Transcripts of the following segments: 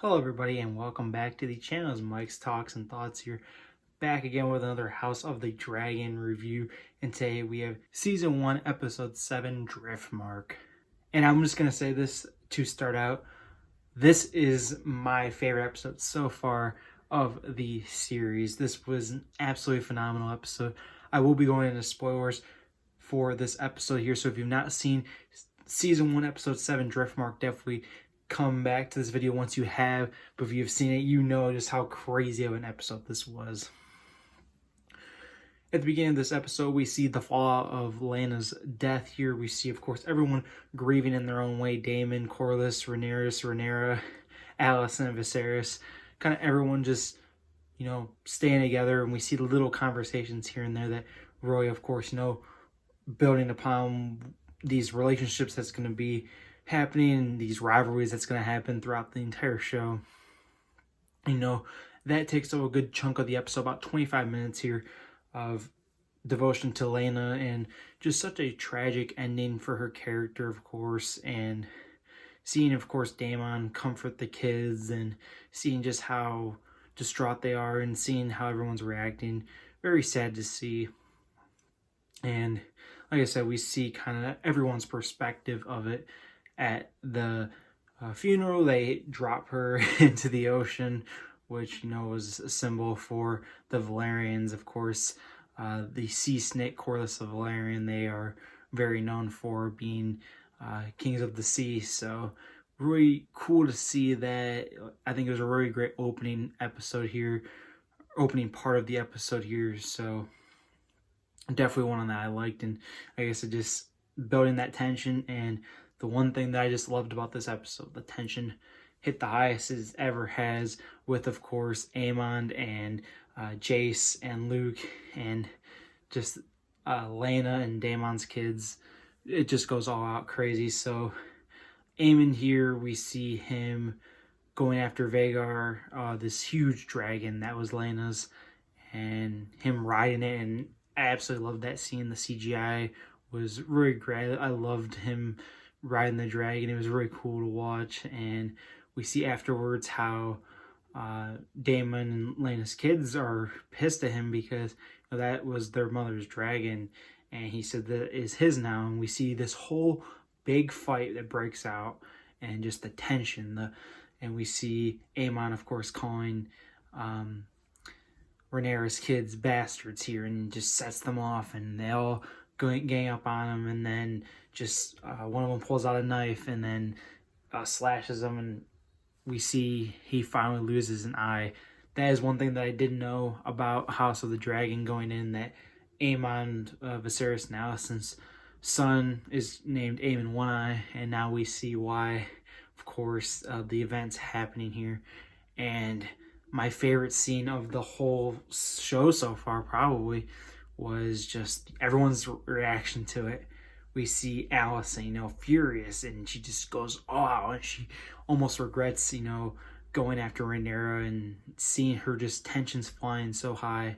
Hello everybody and welcome back to the channel. It's Mike's Talks and Thoughts here, back again with another House of the Dragon review, and today we have Season 1, Episode 7, Driftmark. And I'm just going to say this to start out, this is my favorite episode so far of the series. This was an absolutely phenomenal episode. I will be going into spoilers for this episode here, so if you've not seen Season 1, Episode 7, Driftmark, definitely come back to this video once you have, but if you've seen it, you know just how crazy of an episode this was. At the beginning of this episode, we see the fallout of Lana's death here. We see, of course, everyone grieving in their own way. Daemon, Corlys, Rhaenyra, Alicent, and Viserys. Kind of everyone just, staying together. And we see the little conversations here and there that Roy, of course, building upon these relationships that's going to be happening, these rivalries that's going to happen throughout the entire show. That takes up a good chunk of the episode, about 25 minutes here of devotion to Lana, and just such a tragic ending for her character, of course, and seeing, of course, Daemon comfort the kids and seeing just how distraught they are and seeing how everyone's reacting. Very sad to see. And like I said, we see kind of everyone's perspective of it. At the funeral, they drop her into the ocean, which, was a symbol for the Valerians, of course. The sea snake, Corlys of Valerian, they are very known for being kings of the sea. So really cool to see that. I think it was a really great opening part of the episode here. So definitely one that I liked, and I guess it just building that tension. And the one thing that I just loved about this episode, the tension hit the highest it ever has with, of course, Aemond and Jace and Luke and just Lana and Daemon's kids. It just goes all out crazy. So Aemond here, we see him going after Vhagar, this huge dragon that was Lana's, and him riding it, and I absolutely loved that scene. The CGI was really great. I loved him riding the dragon. It was really cool to watch. And we see afterwards how Daemon and Lana's kids are pissed at him because that was their mother's dragon, and he said that is his now. And we see this whole big fight that breaks out, and just the tension. And we see Aemon, of course, calling Rhaenyra's kids bastards here, and just sets them off, and they all gang up on him, and then just one of them pulls out a knife and then slashes him, and we see he finally loses an eye. That is one thing that I didn't know about House of the Dragon going in, that Aemon, Viserys and Alicent's son is named Aemon One Eye, and now we see why, of course, the events happening here. And my favorite scene of the whole show so far probably was just everyone's reaction to it. We see Alicent, furious, and she just goes all out, and she almost regrets, going after Rhaenyra, and seeing her just tensions flying so high.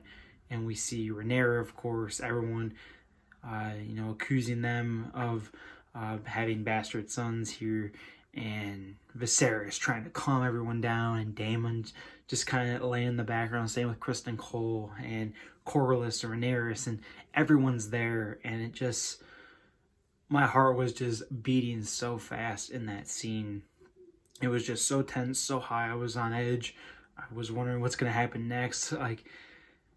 And we see Rhaenyra, of course, everyone, accusing them of having bastard sons here, and Viserys trying to calm everyone down, and Daemon just kind of laying in the background, same with Kristen Cole and Corlys and Rhaenyra, and everyone's there, and it just, my heart was just beating so fast in that scene. It was just so tense, so high. I was on edge. I was wondering what's going to happen next.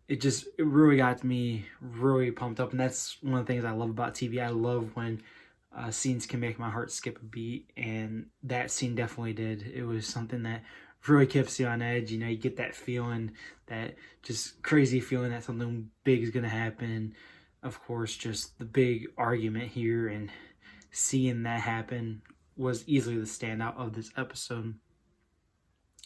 It really got me really pumped up, and that's one of the things I love about TV. I love when scenes can make my heart skip a beat, and that scene definitely did. It was something that really keeps you on edge. You get that feeling, that just crazy feeling that something big is going to happen. And of course, just the big argument here, and seeing that happen was easily the standout of this episode.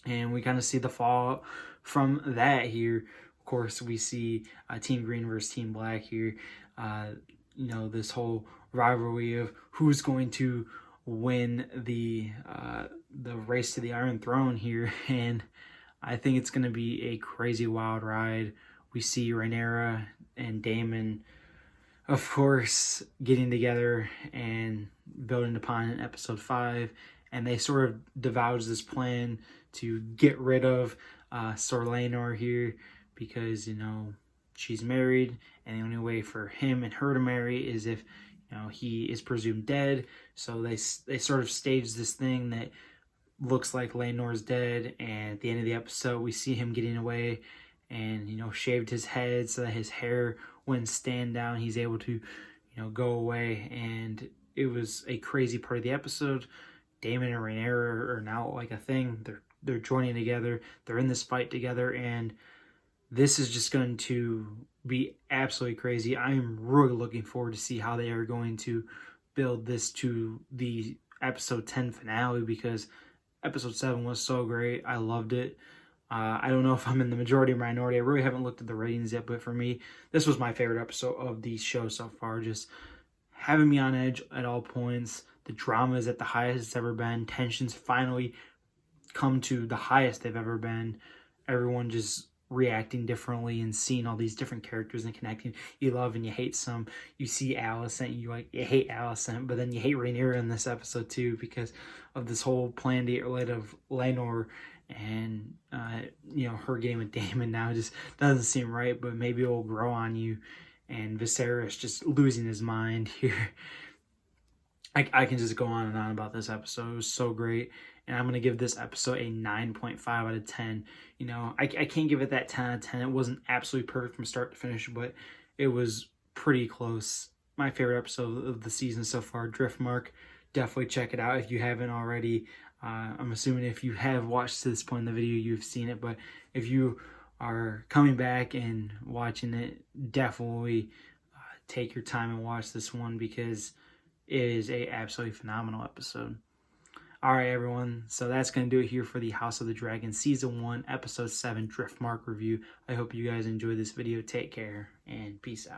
And we kind of see the fallout from that here. Of course, we see Team Green versus Team Black here. This whole rivalry of who's going to win the race to the Iron Throne here, and I think it's going to be a crazy wild ride. We see Rhaenyra and Daemon, of course, getting together and building upon in episode 5, and they sort of devised this plan to get rid of Sir Laenor here, because, you know, she's married, and the only way for him and her to marry is if, you know, he is presumed dead. So they sort of staged this thing that looks like Laenor's dead, and at the end of the episode we see him getting away, and, you know, shaved his head so that his hair wouldn't stand down. He's able to, you know, go away, and it was a crazy part of the episode. Daemon and Rhaenyra are now like a thing. They're joining together. They're in this fight together, and this is just going to be absolutely crazy. I am really looking forward to see how they are going to build this to the episode 10 finale, because episode 7 was so great. I loved it. I don't know if I'm in the majority or minority. I really haven't looked at the ratings yet, but for me, this was my favorite episode of the show so far. Just having me on edge at all points. The drama is at the highest it's ever been. Tensions finally come to the highest they've ever been. Everyone just reacting differently and seeing all these different characters and connecting. You love and you hate some. You see Alicent, you hate Alicent, but then you hate Rhaenyra in this episode too, because of this whole plan to get rid of Laenor, and you know, her getting with Daemon now just doesn't seem right, but maybe it will grow on you. And Viserys just losing his mind here. I can just go on and on about this episode. It was so great. And I'm going to give this episode a 9.5 out of 10. You know, I can't give it that 10 out of 10. It wasn't absolutely perfect from start to finish, but it was pretty close. My favorite episode of the season so far, Driftmark. Definitely check it out if you haven't already. I'm assuming if you have watched to this point in the video, you've seen it. But if you are coming back and watching it, definitely take your time and watch this one, because it is a absolutely phenomenal episode. All right, everyone. So that's going to do it here for the House of the Dragon Season 1, Episode 7 Driftmark review. I hope you guys enjoyed this video. Take care and peace out.